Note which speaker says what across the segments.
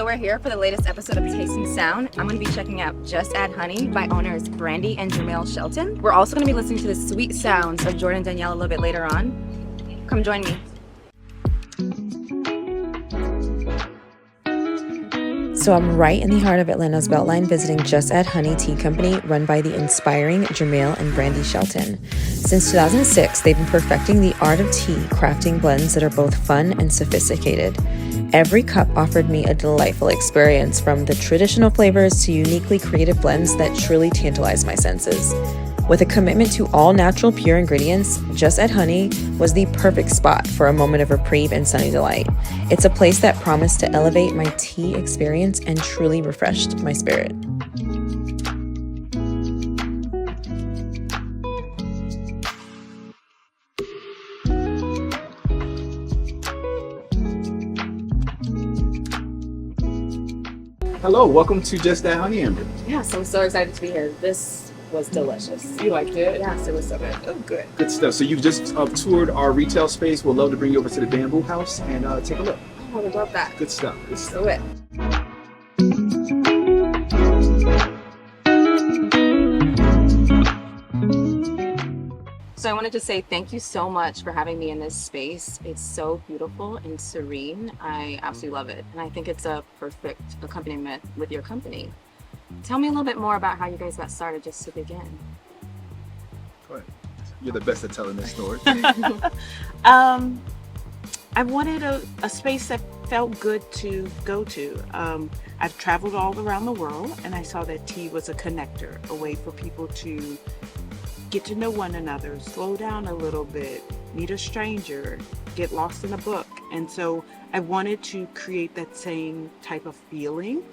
Speaker 1: we're here for the latest episode of Taste and Sound. I'm going to be checking out Just Add Honey by owners Brandy and Jamel Shelton. We're also going to be listening to the sweet sounds of Jordan and Danielle a little bit later on. Come join me.
Speaker 2: So I'm right in the heart of Atlanta's Beltline visiting Just Add Honey Tea Company run by the inspiring Jamel and Brandy Shelton. Since 2006, they've been perfecting the art of tea, crafting blends that are both fun and sophisticated. Every cup offered me a delightful experience, from the traditional flavors to uniquely creative blends that truly tantalize my senses. With a commitment to all natural, pure ingredients, Just Add Honey was the perfect spot for a moment of reprieve and sunny delight. It's a place that promised to elevate my tea experience and truly refreshed my spirit.
Speaker 3: Hello, welcome to Just Add Honey, Amber.
Speaker 1: Yes, I'm so excited to be here. This was delicious.
Speaker 3: You liked it?
Speaker 1: Yes, it was so good.
Speaker 3: Oh, good. Good stuff. So you've just toured our retail space. We'd love to bring you over to the Bamboo House and take a look.
Speaker 1: Oh, I would love that.
Speaker 3: Good stuff. Good stuff.
Speaker 1: Do it. So I wanted to say thank you so much for having me in this space. It's so beautiful and serene. I absolutely love it. And I think it's a perfect accompaniment with your company. Tell me a little bit more about how you guys got started, just to begin.
Speaker 3: Go ahead. You're the best at telling this story.
Speaker 4: I wanted a space that felt good to go to. I've traveled all around the world, and I saw that tea was a connector, a way for people to get to know one another, slow down a little bit, meet a stranger, get lost in a book. And so I wanted to create that same type of feeling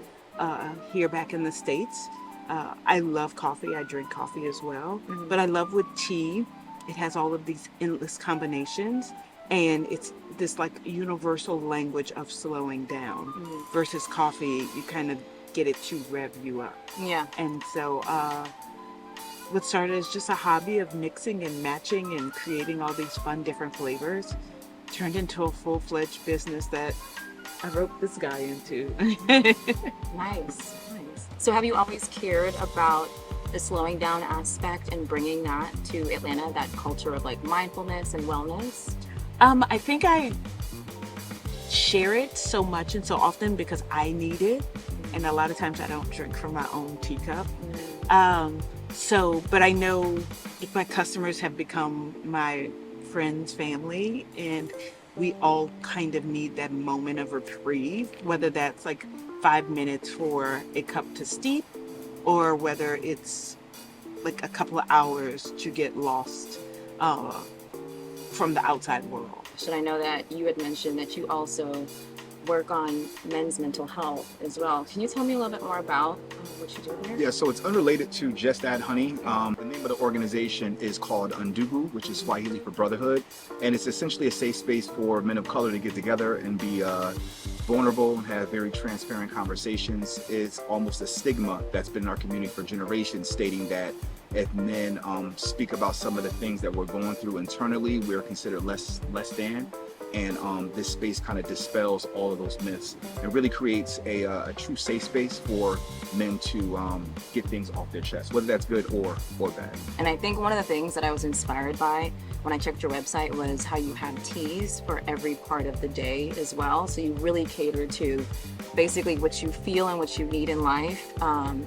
Speaker 4: here back in the States. I love coffee. I drink coffee as well. Mm-hmm. But I love with tea, it has all of these endless combinations. And it's this like universal language of slowing down. Mm-hmm. Versus coffee, you kind of get it to rev you up.
Speaker 1: Yeah.
Speaker 4: And so what started as just a hobby of mixing and matching and creating all these fun different flavors turned into a full-fledged business that I roped this guy into.
Speaker 1: Nice. So have you always cared about the slowing down aspect and bringing that to Atlanta, that culture of like mindfulness and wellness?
Speaker 4: I think I share it so much and so often because I need it. And a lot of times I don't drink from my own teacup. But I know my customers have become my friends, family, and we all kind of need that moment of reprieve, whether that's like 5 minutes for a cup to steep, or whether it's like a couple of hours to get lost from the outside world.
Speaker 1: Should I know that you had mentioned that you also work on men's mental health as well. Can you tell me a little bit more about what you do there?
Speaker 3: Yeah, so it's unrelated to Just Add Honey. The name of the organization is called Undugu, which is Swahili for brotherhood. And it's essentially a safe space for men of color to get together and be vulnerable and have very transparent conversations. It's almost a stigma that's been in our community for generations, stating that if men speak about some of the things that we're going through internally, we're considered less than. And this space kind of dispels all of those myths and really creates a true safe space for men to get things off their chest, whether that's good or bad.
Speaker 1: And I think one of the things that I was inspired by when I checked your website was how you have teas for every part of the day as well. So you really cater to basically what you feel and what you need in life.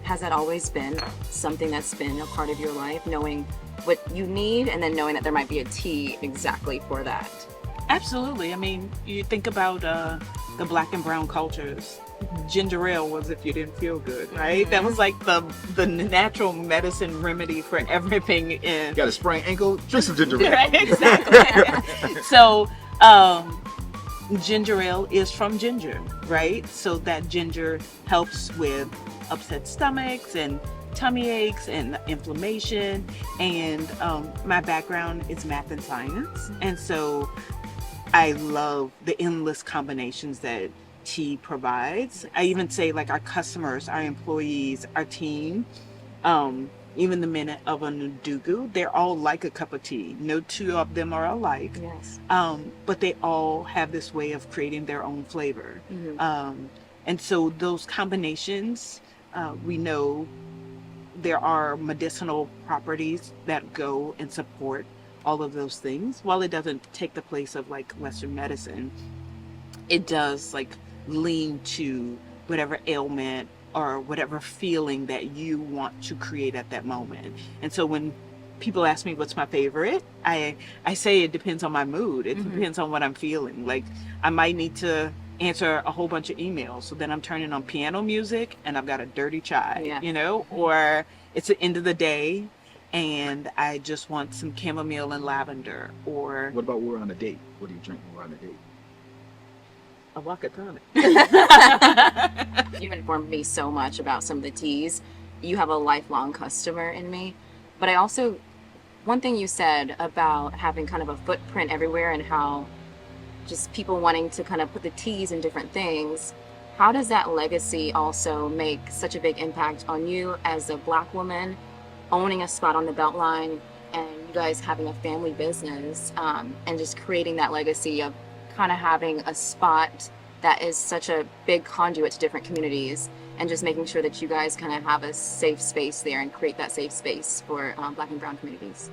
Speaker 1: Has that always been something that's been a part of your life, knowing what you need and then knowing that there might be a tea exactly for that?
Speaker 4: Absolutely. I mean, you think about the black and brown cultures. Ginger ale was if you didn't feel good, right? Mm-hmm. That was like the natural medicine remedy for everything. In
Speaker 3: got a sprained ankle, drink some ginger ale.
Speaker 4: Right, exactly. So ginger ale is from ginger, right? So that ginger helps with upset stomachs and tummy aches and inflammation. And my background is math and science, and so I love the endless combinations that tea provides. I even say like our customers, our employees, our team, even the men of Undugu, they're all like a cup of tea. No two of them are alike.
Speaker 1: Yes.
Speaker 4: But they all have this way of creating their own flavor. Mm-hmm. And so those combinations, we know there are medicinal properties that go and support all of those things. While it doesn't take the place of like Western medicine, it does like lean to whatever ailment or whatever feeling that you want to create at that moment. And so when people ask me what's my favorite, I say it depends on my mood. It depends on what I'm feeling. Like I might need to answer a whole bunch of emails, so then I'm turning on piano music and I've got a dirty chai,
Speaker 1: Yeah.
Speaker 4: you know, or it's the end of the day and I just want some chamomile and lavender, or
Speaker 3: What about when we're on a date? What do you drink when we're on a date?
Speaker 4: a vodka tonic.
Speaker 1: You've informed me so much about some of the teas. You have a lifelong customer in me. But I also, one thing you said about having kind of a footprint everywhere and how just people wanting to kind of put the teas in different things, how does that legacy also make such a big impact on you as a Black woman owning a spot on the Beltline and you guys having a family business, and just creating that legacy of kind of having a spot that is such a big conduit to different communities, and just making sure that you guys kind of have a safe space there and create that safe space for Black and brown communities?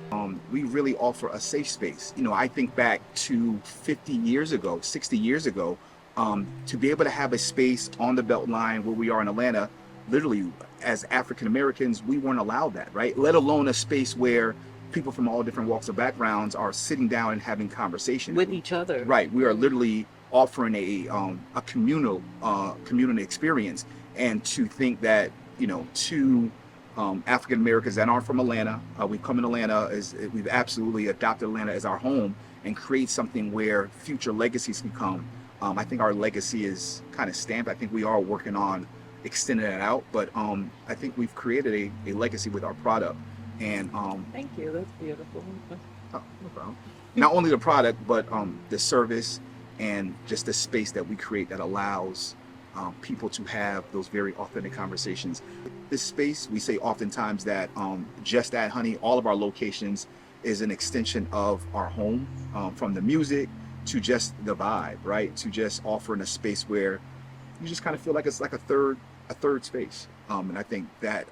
Speaker 3: We really offer a safe space. You know, I think back to 50 years ago, 60 years ago, to be able to have a space on the Beltline where we are in Atlanta, literally as African Americans, we weren't allowed that, right? Let alone a space where people from all different walks of backgrounds are sitting down and having conversation
Speaker 4: With each other.
Speaker 3: Right. We are literally offering a communal community experience. And to think that, you know, two African Americans that aren't from Atlanta, we've come in Atlanta, we've absolutely adopted Atlanta as our home and create something where future legacies can come. I think our legacy is kind of stamped. I think we are working on extending it out, but I think we've created a legacy with our product. And
Speaker 4: Thank you. That's beautiful.
Speaker 3: oh, no problem. Not only the product, but the service and just the space that we create that allows people to have those very authentic conversations. This space, we say oftentimes that Just Add Honey, all of our locations is an extension of our home, from the music to just the vibe, right? To just offering a space where you just kind of feel like it's like a third space. And I think that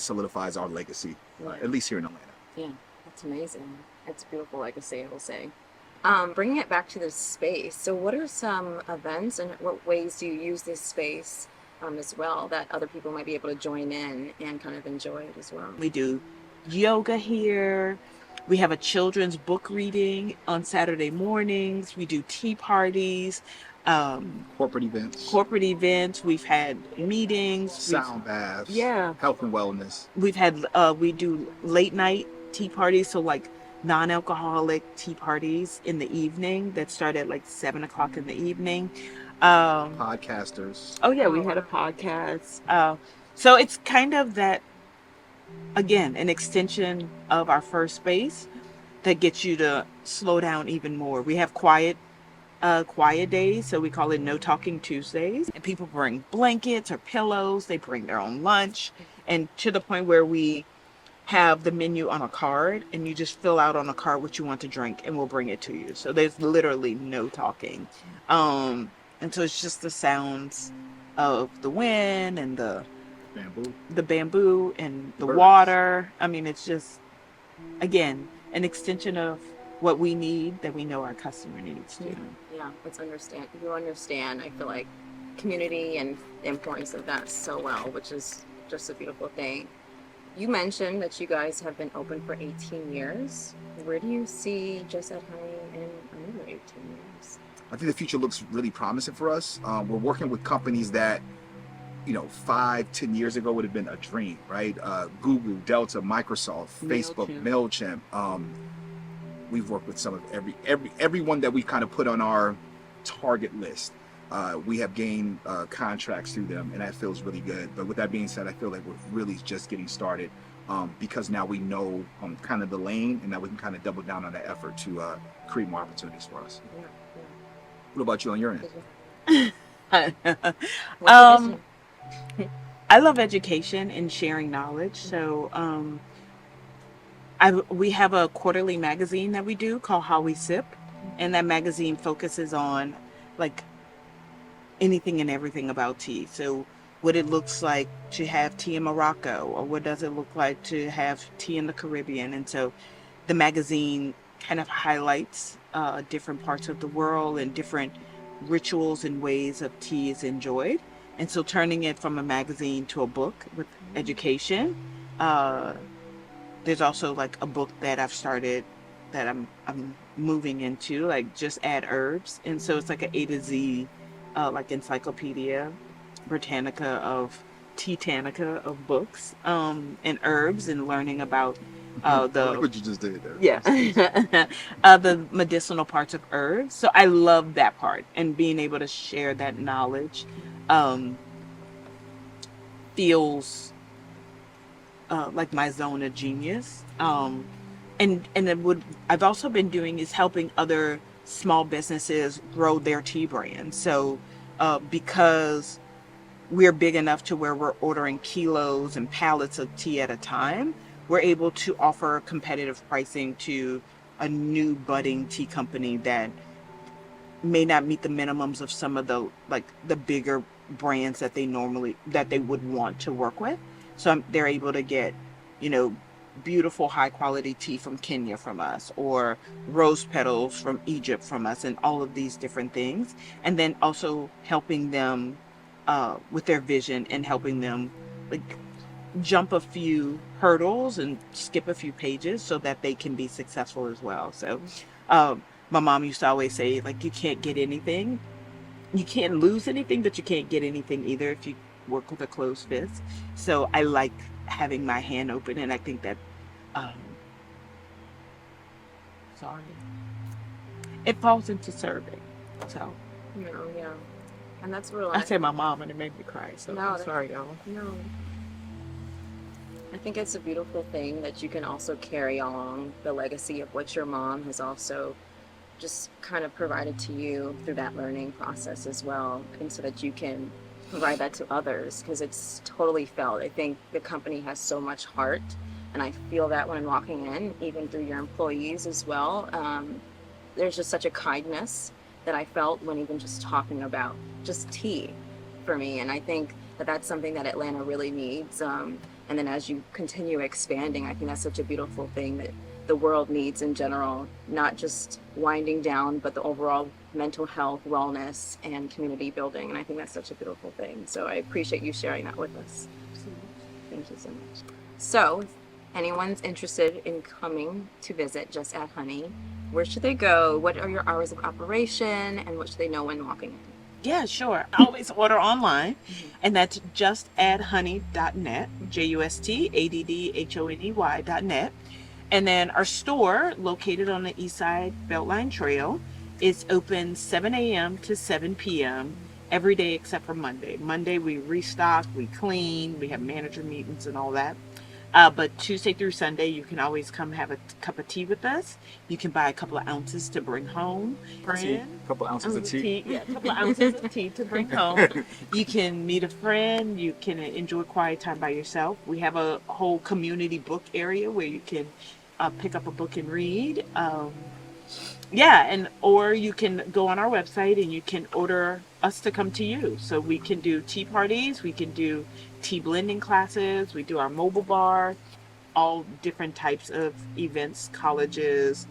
Speaker 3: solidifies our legacy, at least here in Atlanta.
Speaker 1: Yeah, that's amazing. It's a beautiful legacy, I will say. Bringing it back to the space, so what are some events and what ways do you use this space as well that other people might be able to join in and kind of enjoy it as well?
Speaker 4: We do yoga here. We have a children's book reading on Saturday mornings. We do tea parties,
Speaker 3: Corporate events,
Speaker 4: We've had meetings,
Speaker 3: sound baths,
Speaker 4: yeah,
Speaker 3: health and wellness.
Speaker 4: we've had we do late night tea parties, so like non-alcoholic tea parties in the evening that start at like 7 o'clock in the evening.
Speaker 3: Podcasters.
Speaker 4: Oh yeah, we had a podcast. So it's kind of that, again, an extension of our first space that gets you to slow down even more. We have quiet days, so we call it No Talking Tuesdays. And people bring blankets or pillows. They bring their own lunch, and to the point where we have the menu on a card, and you just fill out on a card what you want to drink, and we'll bring it to you. So there's literally no talking, and so it's just the sounds of the wind and the bamboo and the
Speaker 3: Birds.
Speaker 4: water. I mean, it's just, again, an extension of what we need that we know our customer needs too.
Speaker 1: Yeah, let's understand. You understand, I feel like, community and the importance of that so well, which is just a beautiful thing. You mentioned that you guys have been open for 18 years. Where do you see Just Add Honey in another 18 years?
Speaker 3: I think the future looks really promising for us. We're working with companies that, 5-10 years ago would have been a dream, right? Google, Delta, Microsoft, Facebook, MailChimp. We've worked with some of everyone that we kind of put on our target list. We have gained contracts through them, and that feels really good. But with that being said, I feel like we're really just getting started, because now we know kind of the lane, and now we can kind of double down on that effort to create more opportunities for us.
Speaker 1: Yeah.
Speaker 3: What about you on your end?
Speaker 4: I love education and sharing knowledge. So we have a quarterly magazine that we do called How We Sip, and that magazine focuses on like anything and everything about tea. So what it looks like to have tea in Morocco, or what does it look like to have tea in the Caribbean. And so the magazine kind of highlights different parts of the world and different rituals and ways of tea is enjoyed. And so turning it from a magazine to a book with education. There's also like a book that I've started that I'm moving into, like Just Add Herbs. And so it's like an A to Z like Encyclopedia Britannica of Teatanica of books and herbs, and learning about
Speaker 3: I like what you just did there.
Speaker 4: yeah the medicinal parts of herbs. So I love that part, and being able to share that knowledge feels like my zone of genius. And then what I've also been doing is helping other small businesses grow their tea brand. So because we're big enough to where we're ordering kilos and pallets of tea at a time, we're able to offer competitive pricing to a new budding tea company that may not meet the minimums of some of the bigger brands that they would want to work with. So they're able to get, beautiful high quality tea from Kenya from us, or rose petals from Egypt from us, and all of these different things. And then also helping them with their vision, and helping them like jump a few hurdles and skip a few pages so that they can be successful as well. So my mom used to always say, like, you can't get anything, you can't lose anything, but you can't get anything either if you work with a closed fist. So I like having my hand open, and I think that it falls into serving. So
Speaker 1: Yeah. And that's real.
Speaker 4: I said my mom, and it made me cry. So
Speaker 1: No,
Speaker 4: I'm sorry, y'all.
Speaker 1: No. I think it's a beautiful thing that you can also carry along the legacy of what your mom has also just kind of provided to you through that learning process as well, and so that you can provide that to others, because it's totally felt. I think the company has so much heart, and I feel that when I'm walking in, even through your employees as well. There's just such a kindness that I felt when even just talking about just tea for me, and I think that that's something that Atlanta really needs. And then as you continue expanding, I think that's such a beautiful thing that the world needs in general, not just winding down, but the overall mental health, wellness, and community building. And I think that's such a beautiful thing. So I appreciate you sharing that with us. Thank you so much. So if anyone's interested in coming to visit Just Add Honey, where should they go? What are your hours of operation, and what should they know when walking in?
Speaker 4: Yeah, sure. I always order online, and that's justaddhoney.net, justaddhoney.net. And then our store, located on the East Side Beltline Trail, is open 7 a.m. to 7 p.m. every day except for Monday. Monday we restock, we clean, we have manager meetings and all that. But Tuesday through Sunday, you can always come have a cup of tea with us. You can buy a couple of ounces to bring home.
Speaker 3: A couple ounces of tea.
Speaker 4: Yeah, a couple of ounces of tea to bring home. You can meet a friend. You can enjoy quiet time by yourself. We have a whole community book area where you can pick up a book and read. Or you can go on our website and you can order us to come to you. So we can do tea parties, we can do tea blending classes, we do our mobile bar, all different types of events, colleges.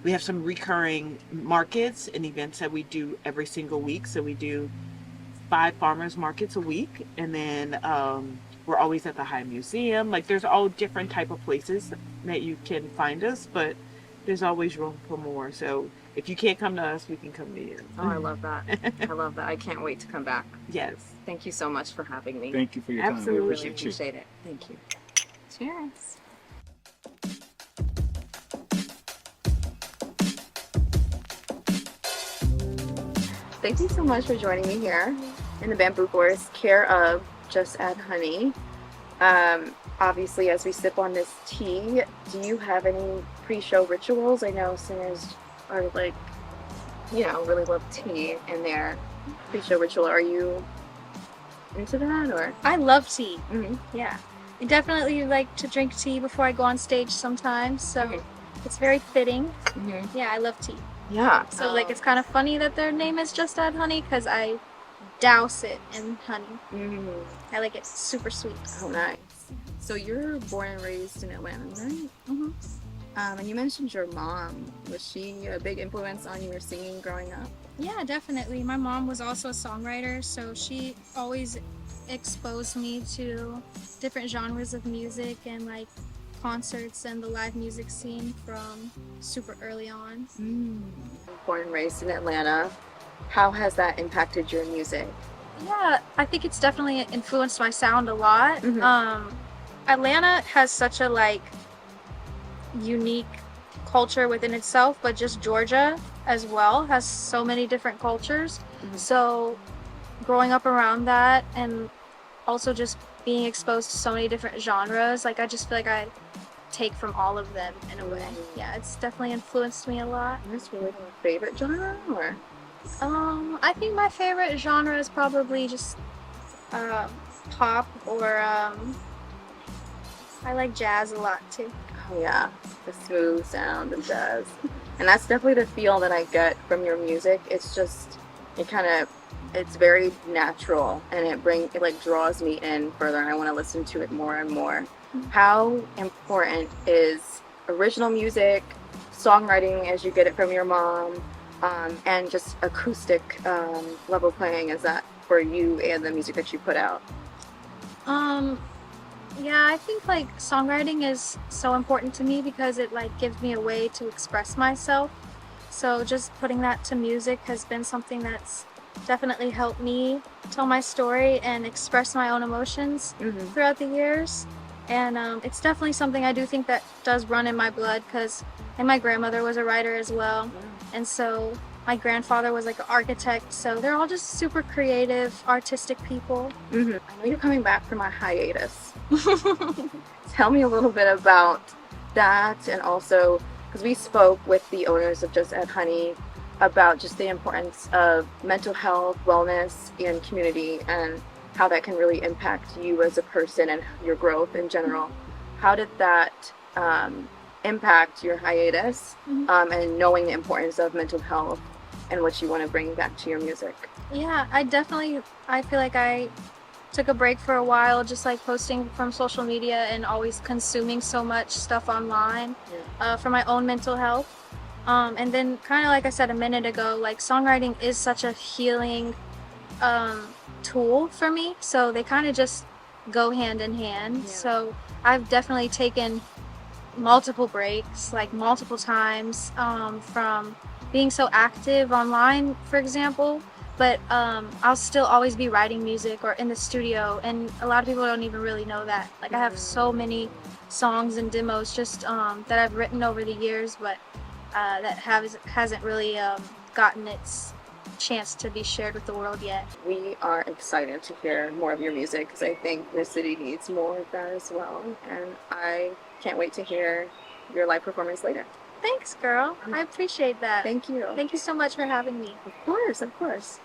Speaker 4: We have some recurring markets and events that we do every single week. So we do 5 farmers markets a week, and then we're always at the High Museum. Like, there's all different type of places that you can find us, but there's always room for more. So if you can't come to us, we can come to you.
Speaker 1: Oh, I love that. I love that. I can't wait to come back.
Speaker 4: Yes.
Speaker 1: Thank you so much for having me.
Speaker 3: Thank you for your time.
Speaker 4: Absolutely.
Speaker 3: We
Speaker 1: Really
Speaker 3: appreciate you.
Speaker 1: appreciate it. Thank you. Cheers. Thank you so much for joining me here in the Bamboo Forest, care of Just Add Honey. Obviously, as we sip on this tea, do you have any pre-show rituals? I know singers are like, really love tea in their pre-show ritual. Are you into that, or?
Speaker 5: I love tea.
Speaker 1: Mm-hmm.
Speaker 5: Yeah. I definitely like to drink tea before I go on stage sometimes, so
Speaker 1: Mhm.
Speaker 5: it's very fitting.
Speaker 1: Mm-hmm.
Speaker 5: Yeah, I love tea.
Speaker 1: Yeah.
Speaker 5: So like it's kind of funny that their name is Just Add Honey because I douse it in honey.
Speaker 1: Mm.
Speaker 5: I like it super sweet.
Speaker 1: Oh, nice. So you're born and raised in Atlanta, right?
Speaker 5: Hmm.
Speaker 1: And you mentioned your mom. Was she a big influence on your singing growing up?
Speaker 5: Yeah, definitely. My mom was also a songwriter, so she always exposed me to different genres of music and like concerts and the live music scene from super early on.
Speaker 1: Born and raised in Atlanta. How has that impacted your music?
Speaker 5: Yeah, I think it's definitely influenced my sound a lot.
Speaker 1: Mhm.
Speaker 5: Atlanta has such a like unique culture within itself, but just Georgia as well has so many different cultures.
Speaker 1: Mhm.
Speaker 5: So growing up around that and also just being exposed to so many different genres, like I just feel like I take from all of them in a way. Yeah, it's definitely influenced me a lot.
Speaker 1: What's really your favorite genre? Or
Speaker 5: I think my favorite genre is probably just um, pop or I like jazz a lot too.
Speaker 1: oh yeah, the smooth sound of jazz, and that's definitely the feel that I get from your music. It's just it kind of it's very natural, and it like draws me in further, and I want to listen to it more and more. How important is original music, songwriting as you get it from your mom, and just acoustic level playing? Is that for you and the music that you put out?
Speaker 5: Um, yeah, I think like songwriting is so important to me because it like gives me a way to express myself. So just putting that to music has been something that's definitely helped me tell my story and express my own emotions
Speaker 1: Mm-hmm.
Speaker 5: throughout the years. And it's definitely something I do think that does run in my blood because and my grandmother was a writer as well. And so my grandfather was like an architect. So they're all just super creative, artistic people.
Speaker 1: Mm-hmm. I know you're coming back from a hiatus. Tell me a little bit about that, and also because we spoke with the owners of Just Add Honey about just the importance of mental health, wellness, and community, and how that can really impact you as a person and your growth in general. How did that impact your hiatus, and knowing the importance of mental health and what you want to bring back to your music?
Speaker 5: Yeah, I feel like I took a break for a while, just like posting from social media and always consuming so much stuff online for my own mental health. And then, kind of like I said a minute ago, like songwriting is such a healing tool for me. So they kind of just go hand in hand.
Speaker 1: Yeah.
Speaker 5: So I've definitely taken multiple breaks, like multiple times, from being so active online, for example. But I'll still always be writing music or in the studio, and a lot of people don't even really know that. Like I have so many songs and demos just that I've written over the years, but that hasn't really gotten its chance to be shared with the world yet.
Speaker 1: We are excited to hear more of your music because I think the city needs more of that as well. And I can't wait to hear your live performance later.
Speaker 5: Thanks, girl. I appreciate that.
Speaker 1: Thank you.
Speaker 5: Thank you so much for having me.
Speaker 1: Of course, of course.